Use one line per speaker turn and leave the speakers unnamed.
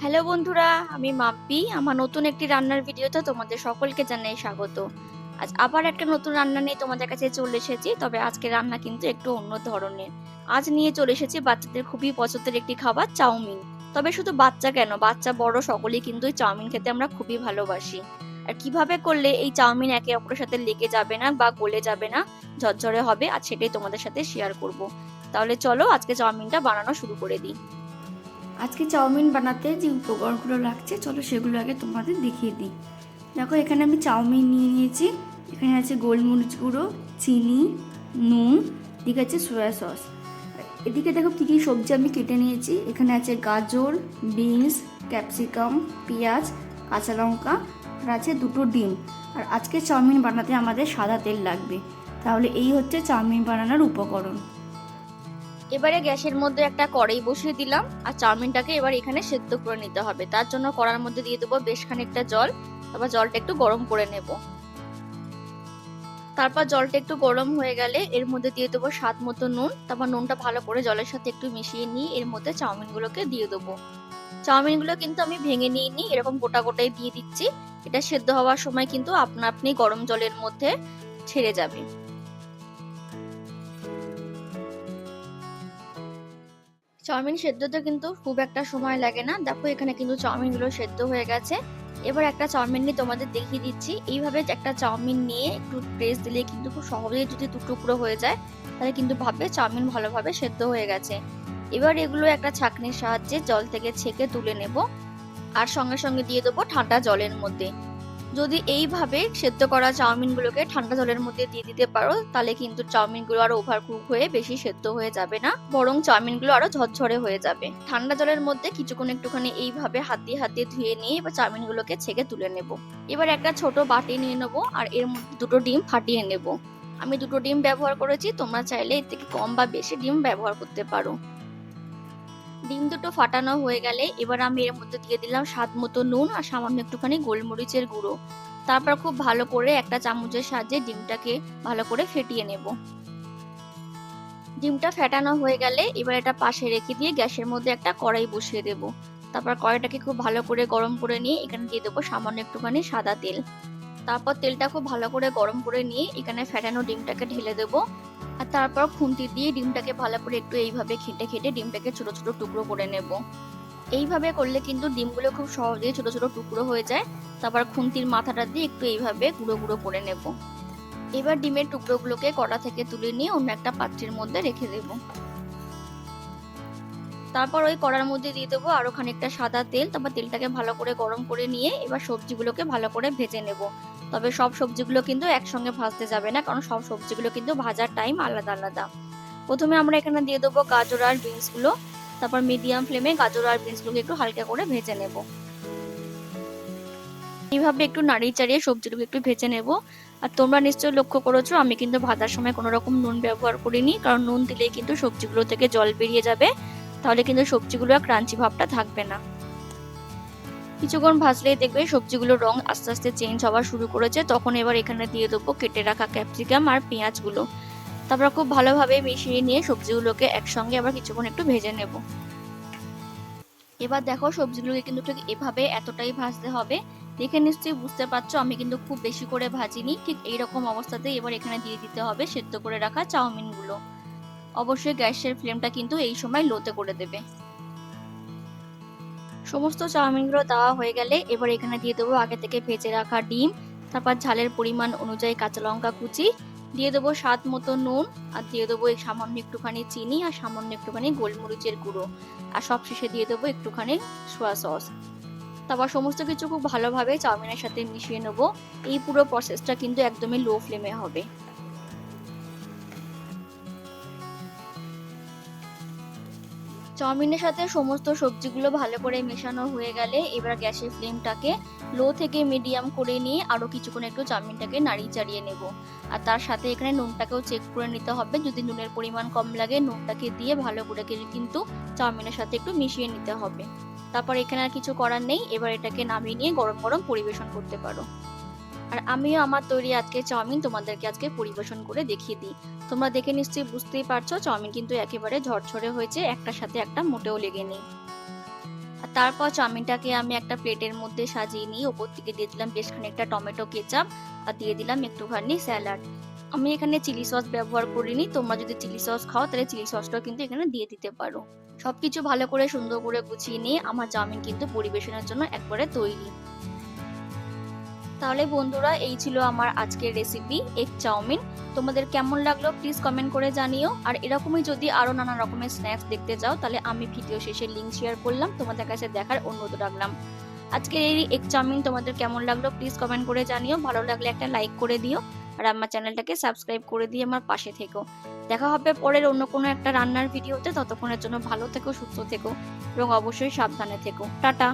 Hello বন্ধুরা, আমি মাম্পি। আমার নতুন একটি রান্নার ভিডিওতে তোমাদের সকলকে জানাই স্বাগত। আজ আবার একটা নতুন রান্না নিয়ে তোমাদের কাছে চলে এসেছি। তবে আজকে রান্না কিন্তু একটু অন্য ধরনের। আজ নিয়ে চলে এসেছি বাচ্চাদের খুবই পছন্দের একটি খাবার, চাউমিন। তবে শুধু বাচ্চা কেন, বাচ্চা বড় সকলেই কিন্তু এই চাউমিন খেতে আমরা খুবই ভালোবাসি। আর কিভাবে করলে এই চাউমিন একে অপরের সাথে লেগে যাবে না বা গলে যাবে না, ঝরঝরে হবে, আর সেটাই তোমাদের সাথে শেয়ার করব। তাহলে চলো আজকে চাউমিনটা বানানো শুরু করে দিই। আজকে চাউমিন বানাতে যে উপকরণগুলো লাগছে চলো সেগুলো আগে তোমাদের দেখিয়ে দিই। দেখো, এখানে আমি চাউমিন নিয়ে নিয়েছি। এখানে আছে গোলমরিচ গুঁড়ো, চিনি, নুন, এদিকে আছে সয়া সস। এদিকে দেখো কী কী সবজি আমি কেটে নিয়েছি। এখানে আছে গাজর, বিনস, ক্যাপসিকাম, পেঁয়াজ, কাঁচা লঙ্কা, আর আছে দুটো ডিম। আর আজকে চাউমিন বানাতে আমাদের সাদা তেল লাগবে। তাহলে এই হচ্ছে চাউমিন বানানোর উপকরণ। এবারে গ্যাসের মধ্যে একটা কড়াই বসিয়ে দিলাম, আর চাউমিনটাকে এবার এখানে সেদ্ধ করে নিতে হবে। তার জন্য কড়ার মধ্যে দিয়ে দেবো বেশ খানিকটা জল। তারপর জলটা একটু গরম করে নেব। তারপর জলটা একটু গরম হয়ে গেলে এর মধ্যে দিয়ে দেবো স্বাদ মতো নুন। তারপর নুনটা ভালো করে জলের সাথে একটু মিশিয়ে নিয়ে এর মধ্যে চাউমিনগুলোকে দিয়ে দেবো। চাউমিনগুলো কিন্তু আমি ভেঙে নিইনি, এরকম গোটা গোটাই দিয়ে দিচ্ছি। এটা সেদ্ধ হওয়ার সময় কিন্তু আপনা আপনি গরম জলের মধ্যে ছেড়ে যাবে। চাউমিন সেদ্ধতে কিন্তু খুব একটা সময় লাগে না। দেখো, এখানে কিন্তু চাউমিনগুলো সেদ্ধ হয়ে গেছে। এবার একটা চাউমিন নিয়ে তোমাদের দেখিয়ে দিচ্ছি। এইভাবে একটা চাউমিন নিয়ে একটু প্রেস দিলে কিন্তু খুব সহজেই যদি দু টুকরো হয়ে যায়, তাহলে কিন্তু ভাববে চাউমিন ভালোভাবে সেদ্ধ হয়ে গেছে। এবার এগুলো একটা ছাঁকনির সাহায্যে জল থেকে ছেঁকে তুলে নেব, আর সঙ্গে সঙ্গে দিয়ে দেবো ঠান্ডা জলের মধ্যে। যদি এইভাবে সেদ্ধ করা চাউমিনগুলোকে ঠান্ডা জলের মধ্যে দিয়ে দিতে পারো, তাহলে কিন্তু চাউমিনগুলো আরো ওভারকুক হয়ে বেশি সেদ্ধ হয়ে যাবে না, বরং চাউমিনগুলো আরো ঝরঝরে হয়ে যাবে। ঠান্ডা জলের মধ্যে কিছুক্ষণ একটুখানি এইভাবে হাত দিয়ে ধুয়ে নিয়ে এবার চাউমিনগুলোকে ছেঁকে তুলে নেব। এবার একটা ছোট বাটি নিয়ে নেবো, আর এর মধ্যে দুটো ডিম ফাটিয়ে নেব। আমি দুটো ডিম ব্যবহার করেছি, তোমরা চাইলে এর থেকে কম বা বেশি ডিম ব্যবহার করতে পারো। ডিম দুটো ফাটানো হয়ে গেলে এবার আমি এর মধ্যে দিয়ে দিলাম স্বাদ মতো নুন আর সামান্য একটুখানি গোলমরিচের গুঁড়ো। তারপর খুব ভালো করে একটা চামচের সাহায্যে ডিমটাকে ভালো করে ফেটিয়ে নেব। ডিমটা ফেটানো হয়ে গেলে এবার এটা পাশে রেখে দিয়ে গ্যাসের মধ্যে একটা কড়াই বসিয়ে দেব। তারপর কড়াইটাকে খুব ভালো করে গরম করে নিয়ে এখানে দিয়ে দেবো সামান্য একটুখানি সাদা তেল। তারপর তেলটা খুব ভালো করে গরম করে নিয়ে এখানে ফেটানো ডিমটাকে ঢেলে দেবো। আর তারপর খুন্তি দিয়ে ডিমটাকে ভালো করে একটু এইভাবে খেটে খেটে ডিমটাকে ছোট ছোট টুকরো করে নেব। এইভাবে করলে কিন্তু ডিমগুলো খুব সহজেই ছোট ছোট টুকরো হয়ে যায়। তারপর খুন্তির মাথাটা দিয়ে একটু এইভাবে গুঁড়ো গুঁড়ো করে নেব। এবার ডিমের টুকরোগুলোকে কড়া থেকে তুলে নিয়ে অন্য একটা পাত্রের মধ্যে রেখে দেব। তারপর ওই কড়ার মধ্যে দিয়ে দেবো আরো খানিকটা সাদা তেল। তারপর তেলটাকে ভালো করে গরম করে নিয়ে এবার সবজিগুলোকে ভালো করে ভেজে নেব। তবে সব সবজিগুলো কিন্তু একসঙ্গে ভাজতে যাবে না, কারণ সব সবজিগুলো কিন্তু ভাজার টাইম আলাদা আলাদা। প্রথমে আমরা এখানে দিয়ে দেবো গাজর আর বিনস গুলো। তারপর মিডিয়াম ফ্লেমে গাজর আর বিনস গুলোকে একটু হালকা করে ভেজে নেব। এইভাবে একটু নাড়িয়ে চাড়িয়ে সবজিগুলোকে একটু ভেজে নেব। আর তোমরা নিশ্চয়ই লক্ষ্য করেছো আমি কিন্তু ভাজার সময় কোনো রকম নুন ব্যবহার করিনি, কারণ নুন দিলেই কিন্তু সবজিগুলো থেকে জল বেরিয়ে যাবে, তাহলে কিন্তু সবজিগুলো আর ক্রাঞ্চি ভাবটা থাকবে না। কিছুক্ষণ ভাজলেই দেখবে সবজিগুলোর রং আস্তে আস্তে চেঞ্জ হওয়া শুরু করেছে। তখন এবার এখানে দিয়ে দেবো কেটে রাখা ক্যাপসিকাম আর পেঁয়াজগুলো। তারপর খুব ভালোভাবে মিশিয়ে নিয়ে সবজিগুলোকে একসঙ্গে আবার কিছুক্ষণ একটু ভেজে নেব। এবার দেখো, সবজিগুলোকে কিন্তু ঠিক এভাবে এতটাই ভাজতে হবে। দেখে নিশ্চয়ই বুঝতে পারছো আমি কিন্তু খুব বেশি করে ভাজিনি। ঠিক এইরকম অবস্থাতে এবার এখানে দিয়ে দিতে হবে সেদ্ধ করে রাখা চাউমিনগুলো। অবশ্যই গ্যাসের ফ্লেমটা কিন্তু এই সময় লোতে করে দেবে। সমস্ত চাউমিনগুলো দেওয়া হয়ে গেলে এবার এখানে দিয়ে দেবো আগে থেকে ভেজে রাখা ডিম। তারপর ঝালের পরিমাণ অনুযায়ী কাঁচা লঙ্কা কুচি, দিয়ে দেবো স্বাদ মতো নুন, আর দিয়ে দেবো এই সামান্য একটুখানি চিনি আর সামান্য একটুখানি গোলমরিচের গুঁড়ো। আর সবশেষে দিয়ে দেবো একটুখানি সোয়া সস। তারপর সমস্ত কিছু খুব ভালোভাবে চাউমিনের সাথে মিশিয়ে নেব। এই পুরো প্রসেসটা কিন্তু একদমই লো ফ্লেমে হবে। চাউমিনের সাথে সমস্ত সবজিগুলো ভালো করে মেশানো হয়ে গেলে এবার গ্যাসের ফ্লেমটাকে লো থেকে মিডিয়াম করে নিয়ে আরো কিছুক্ষণ একটু চাউমিনটাকে নাড়িয়ে চাড়িয়ে নেব। আর তার সাথে এখানে নুনটাকেও চেক করে নিতে হবে, যদি নুনের পরিমাণ কম লাগে নুনটাকে দিয়ে ভালো করে কিন্তু চাউমিনের সাথে একটু মিশিয়ে নিতে হবে। তারপর এখানে আর কিছু করার নেই, এবার এটাকে নামিয়ে নিয়ে গরম গরম পরিবেশন করতে পারো। আর আমিও আমার তৈরি আজকে চাউমিন তোমাদেরকে আজকে পরিবেশন করে দেখিয়ে দিই। তোমরা দেখে নিশ্চয়ই বুঝতেই পারছো চাউমিন কিন্তু একেবারে ঝরঝরে হয়েছে, একটার সাথে একটা মোটেও লেগে নেই। আর তারপর চাউমিনটাকে আমি একটা প্লেটের মধ্যে সাজিয়ে নিয়ে ওপর থেকে দিয়ে দিলাম বেশ খানিকটা টমেটো কেচাপ আর দিয়ে দিলাম একটুখানি স্যালাড। আমি এখানে চিলি সস ব্যবহার করিনি, তোমরা যদি চিলি সস খাও তাহলে চিলি সসটাও কিন্তু এখানে দিয়ে দিতে পারো। সবকিছু ভালো করে সুন্দর করে গুছিয়ে নিয়ে আমার চাউমিন কিন্তু পরিবেশনের জন্য একবারে তৈরি। তাহলে বন্ধুরা, এই ছিল আমার আজকের রেসিপি এগ চাউমিন। তোমাদের কেমন লাগলো প্লিজ কমেন্ট করে জানিও। আর এরকমই যদি আরো নানা রকমের স্ন্যাক্স দেখতে চাও তাহলে আমি ভিডিও শেষে লিংক শেয়ার করলাম, তোমাদের কাছে দেখার অনুরোধ রাখলাম। আজকের এই এগ চাউমিন তোমাদের কেমন লাগলো প্লিজ কমেন্ট করে জানিও। ভালো লাগলে একটা লাইক করে দিও আর আমার চ্যানেলটাকে সাবস্ক্রাইব করে দিয়ে আমার পাশে থেকো। দেখা হবে পরের অন্য কোনো একটা রান্নার ভিডিওতে। ততক্ষণের জন্য ভালো থেকো, সুস্থ থেকো এবং অবশ্যই সাবধানে থেকো। টাটা।